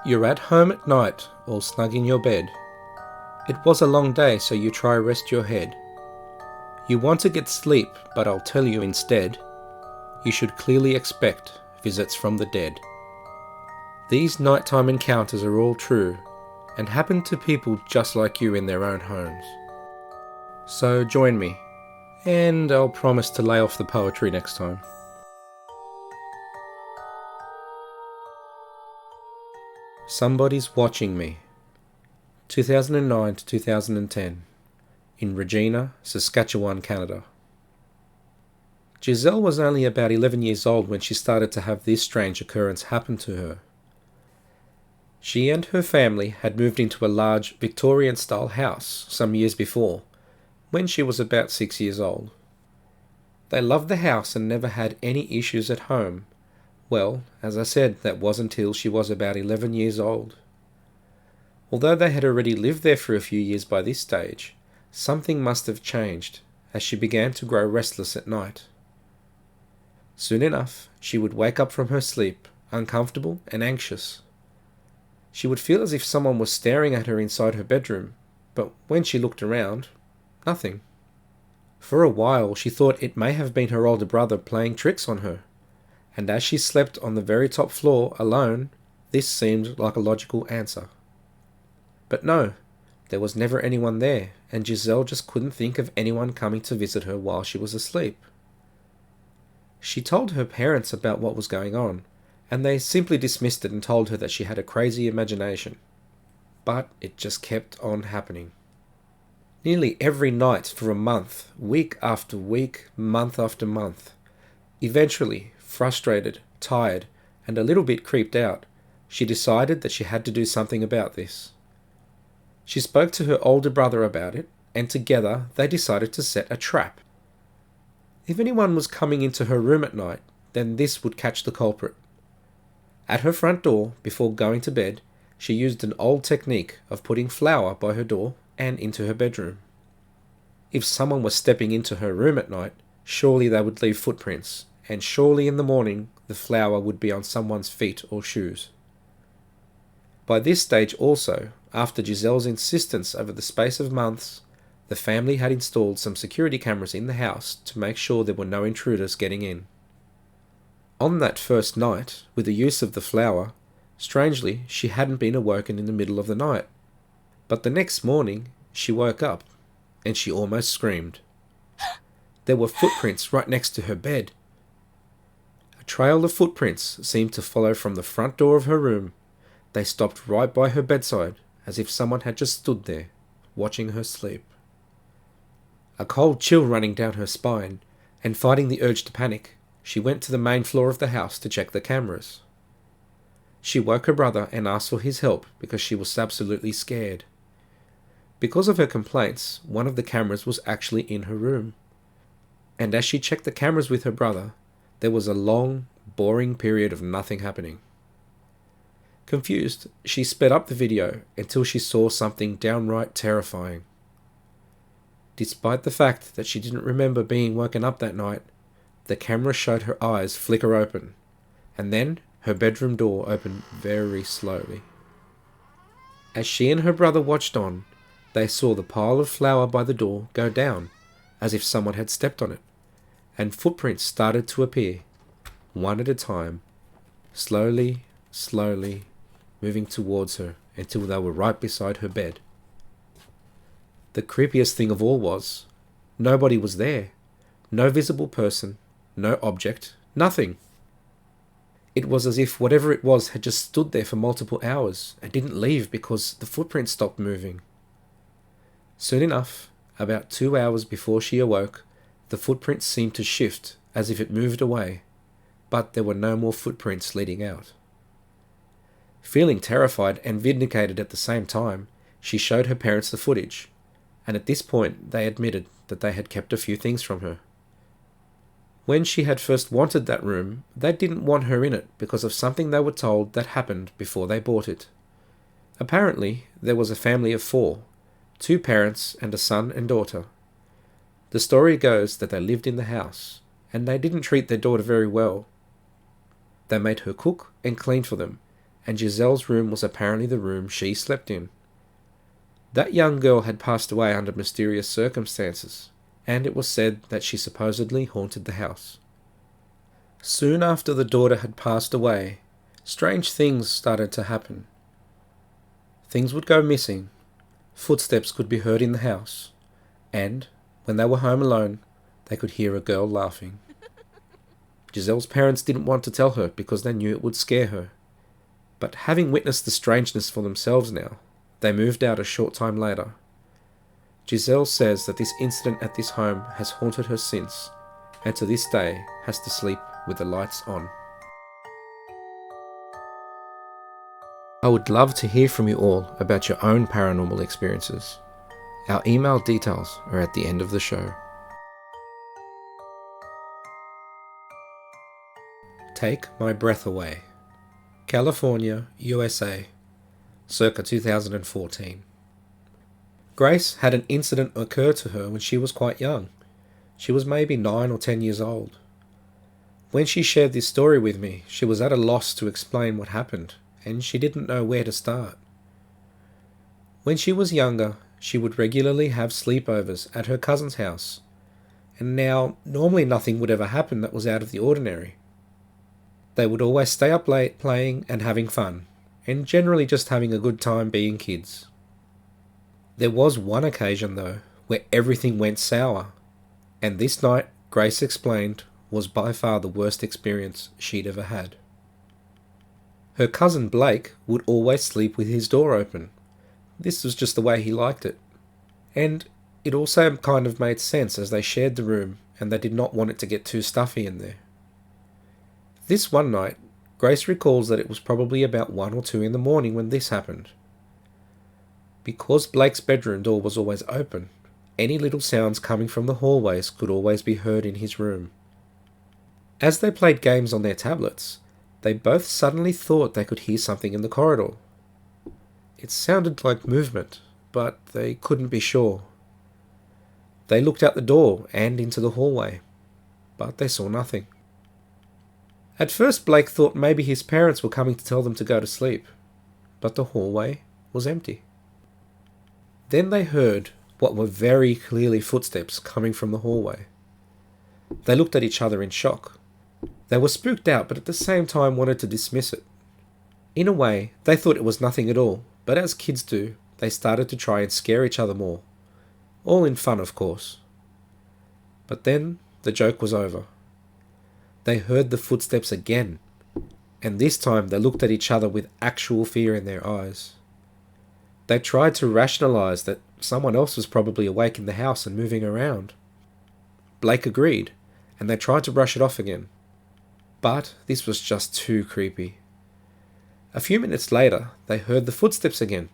You're at home at night, all snug in your bed. It was a long day, so you try rest your head. You want to get sleep, but I'll tell you instead, you should clearly expect visits from the dead. These nighttime encounters are all true, and happen to people just like you in their own homes. So join me, and I'll promise to lay off the poetry next time. Somebody's Watching Me, 2009 to 2010, in Regina, Saskatchewan, Canada. Giselle was only about 11 years old when she started to have this strange occurrence happen to her. She and her family had moved into a large Victorian-style house some years before, when she was about 6 years old. They loved the house and never had any issues at home. Well, as I said, that was until she was about 11 years old. Although they had already lived there for a few years by this stage, something must have changed as she began to grow restless at night. Soon enough, she would wake up from her sleep, uncomfortable and anxious. She would feel as if someone was staring at her inside her bedroom, but when she looked around, nothing. For a while, she thought it may have been her older brother playing tricks on her, and as she slept on the very top floor alone, this seemed like a logical answer. But no, there was never anyone there, and Giselle just couldn't think of anyone coming to visit her while she was asleep. She told her parents about what was going on, and they simply dismissed it and told her that she had a crazy imagination. But it just kept on happening. Nearly every night for a month, week after week, month after month. Eventually, frustrated, tired, and a little bit creeped out, she decided that she had to do something about this. She spoke to her older brother about it, and together they decided to set a trap. If anyone was coming into her room at night, then this would catch the culprit. At her front door, before going to bed, she used an old technique of putting flour by her door and into her bedroom. If someone was stepping into her room at night, surely they would leave footprints, and surely in the morning the flour would be on someone's feet or shoes. By this stage also, after Giselle's insistence over the space of months, the family had installed some security cameras in the house to make sure there were no intruders getting in. On that first night, with the use of the flour, strangely, she hadn't been awoken in the middle of the night. But the next morning, she woke up, and she almost screamed. There were footprints right next to her bed. A trail of footprints seemed to follow from the front door of her room. They stopped right by her bedside, as if someone had just stood there, watching her sleep. A cold chill running down her spine, and fighting the urge to panic, she went to the main floor of the house to check the cameras. She woke her brother and asked for his help because she was absolutely scared. Because of her complaints, one of the cameras was actually in her room. And as she checked the cameras with her brother, there was a long, boring period of nothing happening. Confused, she sped up the video until she saw something downright terrifying. Despite the fact that she didn't remember being woken up that night, the camera showed her eyes flicker open, and then her bedroom door opened very slowly. As she and her brother watched on, they saw the pile of flour by the door go down, as if someone had stepped on it, and footprints started to appear, one at a time, slowly, moving towards her until they were right beside her bed. The creepiest thing of all was, nobody was there. No visible person, no object, nothing. It was as if whatever it was had just stood there for multiple hours and didn't leave because the footprints stopped moving. Soon enough, about 2 hours before she awoke, the footprints seemed to shift as if it moved away, but there were no more footprints leading out. Feeling terrified and vindicated at the same time, she showed her parents the footage, and at this point they admitted that they had kept a few things from her. When she had first wanted that room, they didn't want her in it because of something they were told that happened before they bought it. Apparently, there was a family of 4, 2 parents and a son and daughter. The story goes that they lived in the house, and they didn't treat their daughter very well. They made her cook and clean for them, and Giselle's room was apparently the room she slept in. That young girl had passed away under mysterious circumstances, and it was said that she supposedly haunted the house. Soon after the daughter had passed away, strange things started to happen. Things would go missing, footsteps could be heard in the house, and, when they were home alone, they could hear a girl laughing. Giselle's parents didn't want to tell her because they knew it would scare her. But having witnessed the strangeness for themselves now, they moved out a short time later. Giselle says that this incident at this home has haunted her since, and to this day has to sleep with the lights on. I would love to hear from you all about your own paranormal experiences. Our email details are at the end of the show. Take My Breath Away. California, USA, circa 2014. Grace had an incident occur to her when she was quite young. She was maybe 9 or 10 years old. When she shared this story with me, she was at a loss to explain what happened, and she didn't know where to start. When she was younger, she would regularly have sleepovers at her cousin's house, and now normally nothing would ever happen that was out of the ordinary. They would always stay up late playing and having fun, and generally just having a good time being kids. There was one occasion, though, where everything went sour, and this night, Grace explained, was by far the worst experience she'd ever had. Her cousin Blake would always sleep with his door open. This was just the way he liked it. And it also kind of made sense as they shared the room and they did not want it to get too stuffy in there. This one night, Grace recalls that it was probably about 1 or 2 in the morning when this happened. Because Blake's bedroom door was always open, any little sounds coming from the hallways could always be heard in his room. As they played games on their tablets, they both suddenly thought they could hear something in the corridor. It sounded like movement, but they couldn't be sure. They looked out the door and into the hallway, but they saw nothing. At first, Blake thought maybe his parents were coming to tell them to go to sleep, but the hallway was empty. Then they heard what were very clearly footsteps coming from the hallway. They looked at each other in shock. They were spooked out, but at the same time wanted to dismiss it. In a way, they thought it was nothing at all, but as kids do, they started to try and scare each other more. All in fun, of course. But then, the joke was over. They heard the footsteps again, and this time they looked at each other with actual fear in their eyes. They tried to rationalize that someone else was probably awake in the house and moving around. Blake agreed, and they tried to brush it off again. But this was just too creepy. A few minutes later, they heard the footsteps again,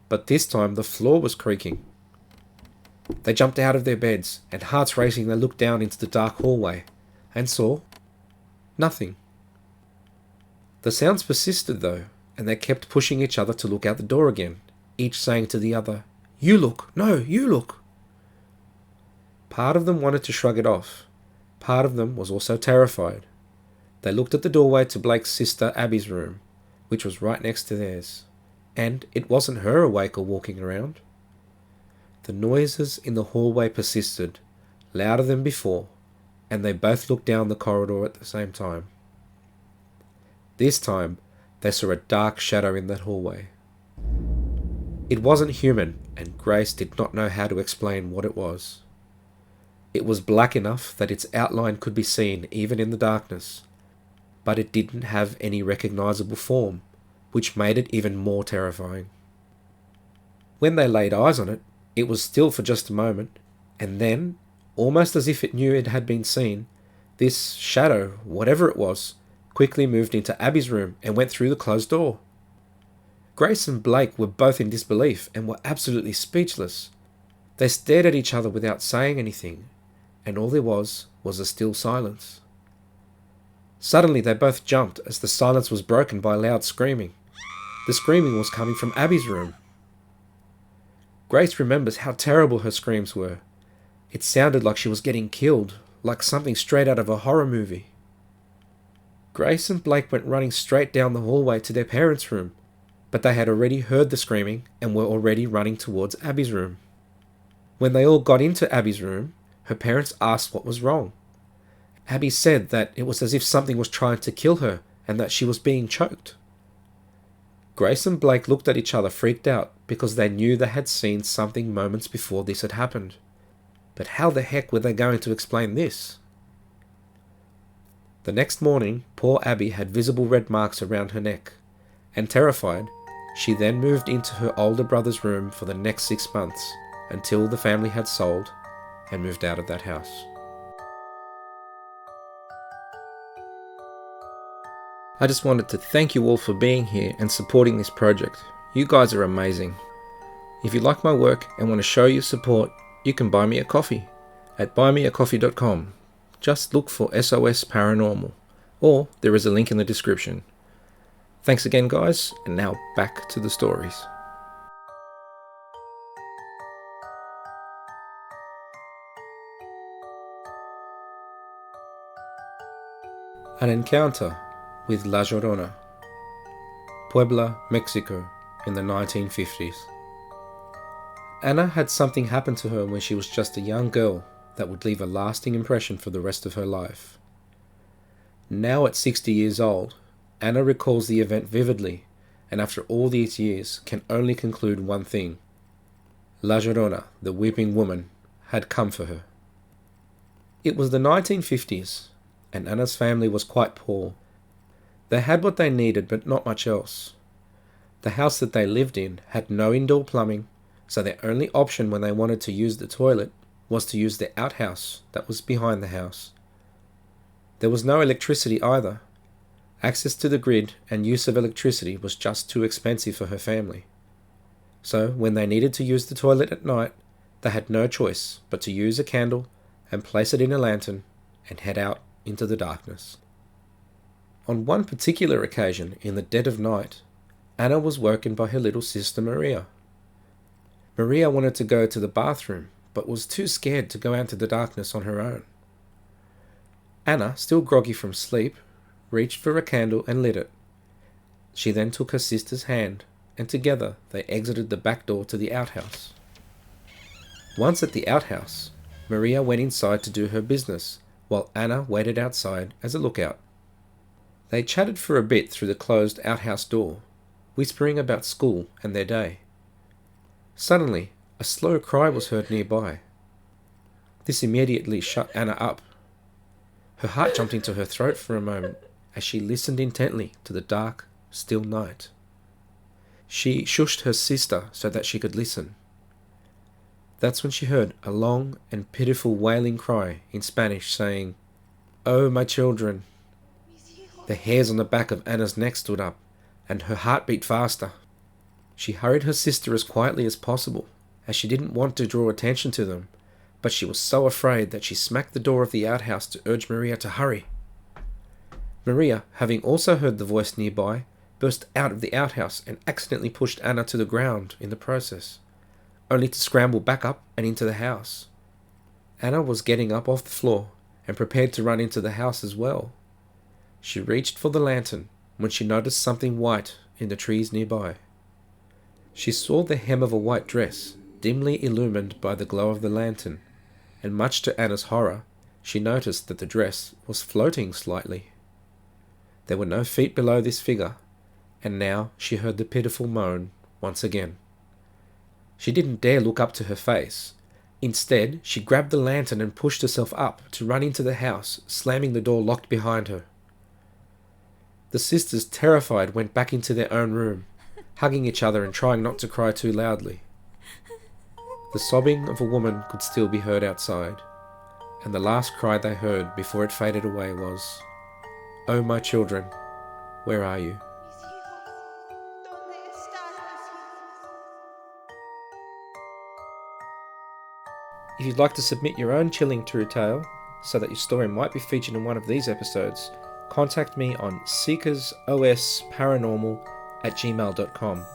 but this time the floor was creaking. They jumped out of their beds, and hearts racing they looked down into the dark hallway, and saw nothing. The sounds persisted though, and they kept pushing each other to look out the door again, each saying to the other, "You look, no, you look." Part of them wanted to shrug it off. Part of them was also terrified. They looked at the doorway to Blake's sister Abby's room, which was right next to theirs, and it wasn't her awake or walking around. The noises in the hallway persisted, louder than before, and they both looked down the corridor at the same time. This time, they saw a dark shadow in that hallway. It wasn't human, and Grace did not know how to explain what it was. It was black enough that its outline could be seen even in the darkness, but it didn't have any recognizable form, which made it even more terrifying. When they laid eyes on it, it was still for just a moment, and then, almost as if it knew it had been seen, this shadow, whatever it was, quickly moved into Abby's room and went through the closed door. Grace and Blake were both in disbelief and were absolutely speechless. They stared at each other without saying anything, and all there was a still silence. Suddenly they both jumped as the silence was broken by loud screaming. The screaming was coming from Abby's room. Grace remembers how terrible her screams were. It sounded like she was getting killed, like something straight out of a horror movie. Grace and Blake went running straight down the hallway to their parents' room, but they had already heard the screaming and were already running towards Abby's room. When they all got into Abby's room, her parents asked what was wrong. Abby said that it was as if something was trying to kill her and that she was being choked. Grace and Blake looked at each other freaked out because they knew they had seen something moments before this had happened. But how the heck were they going to explain this? The next morning, poor Abby had visible red marks around her neck, and terrified, she then moved into her older brother's room for the next 6 months until the family had sold and moved out of that house. I just wanted to thank you all for being here and supporting this project. You guys are amazing. If you like my work and want to show your support, you can buy me a coffee at buymeacoffee.com. Just look for SOS Paranormal, or there is a link in the description. Thanks again, guys, and now back to the stories. An encounter with La Llorona, Puebla, Mexico, in the 1950s. Anna had something happen to her when she was just a young girl that would leave a lasting impression for the rest of her life. Now at 60 years old, Anna recalls the event vividly, and after all these years can only conclude one thing. La Llorona, the weeping woman, had come for her. It was the 1950s, and Anna's family was quite poor. They had what they needed, but not much else. The house that they lived in had no indoor plumbing, so their only option when they wanted to use the toilet was to use the outhouse that was behind the house. There was no electricity either. Access to the grid and use of electricity was just too expensive for her family. So when they needed to use the toilet at night, they had no choice but to use a candle and place it in a lantern and head out into the darkness. On one particular occasion, in the dead of night, Anna was woken by her little sister Maria. Maria wanted to go to the bathroom, but was too scared to go out into the darkness on her own. Anna, still groggy from sleep, reached for a candle and lit it. She then took her sister's hand, and together they exited the back door to the outhouse. Once at the outhouse, Maria went inside to do her business, while Anna waited outside as a lookout. They chatted for a bit through the closed outhouse door, whispering about school and their day. Suddenly, a slow cry was heard nearby. This immediately shut Anna up. Her heart jumped into her throat for a moment as she listened intently to the dark, still night. She shushed her sister so that she could listen. That's when she heard a long and pitiful wailing cry in Spanish saying, "Oh, my children." The hairs on the back of Anna's neck stood up, and her heart beat faster. She hurried her sister as quietly as possible, as she didn't want to draw attention to them, but she was so afraid that she smacked the door of the outhouse to urge Maria to hurry. Maria, having also heard the voice nearby, burst out of the outhouse and accidentally pushed Anna to the ground in the process, only to scramble back up and into the house. Anna was getting up off the floor and prepared to run into the house as well. She reached for the lantern when she noticed something white in the trees nearby. She saw the hem of a white dress, dimly illumined by the glow of the lantern, and much to Anna's horror, she noticed that the dress was floating slightly. There were no feet below this figure, and now she heard the pitiful moan once again. She didn't dare look up to her face. Instead, she grabbed the lantern and pushed herself up to run into the house, slamming the door locked behind her. The sisters, terrified, went back into their own room, hugging each other and trying not to cry too loudly. The sobbing of a woman could still be heard outside, and the last cry they heard before it faded away was, "Oh, my children, where are you?" If you'd like to submit your own chilling true tale, so that your story might be featured in one of these episodes, contact me on seekersosparanormal@gmail.com.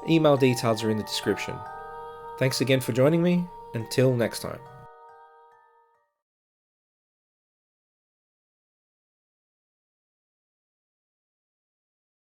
Email details are in the description. Thanks again for joining me. Until next time.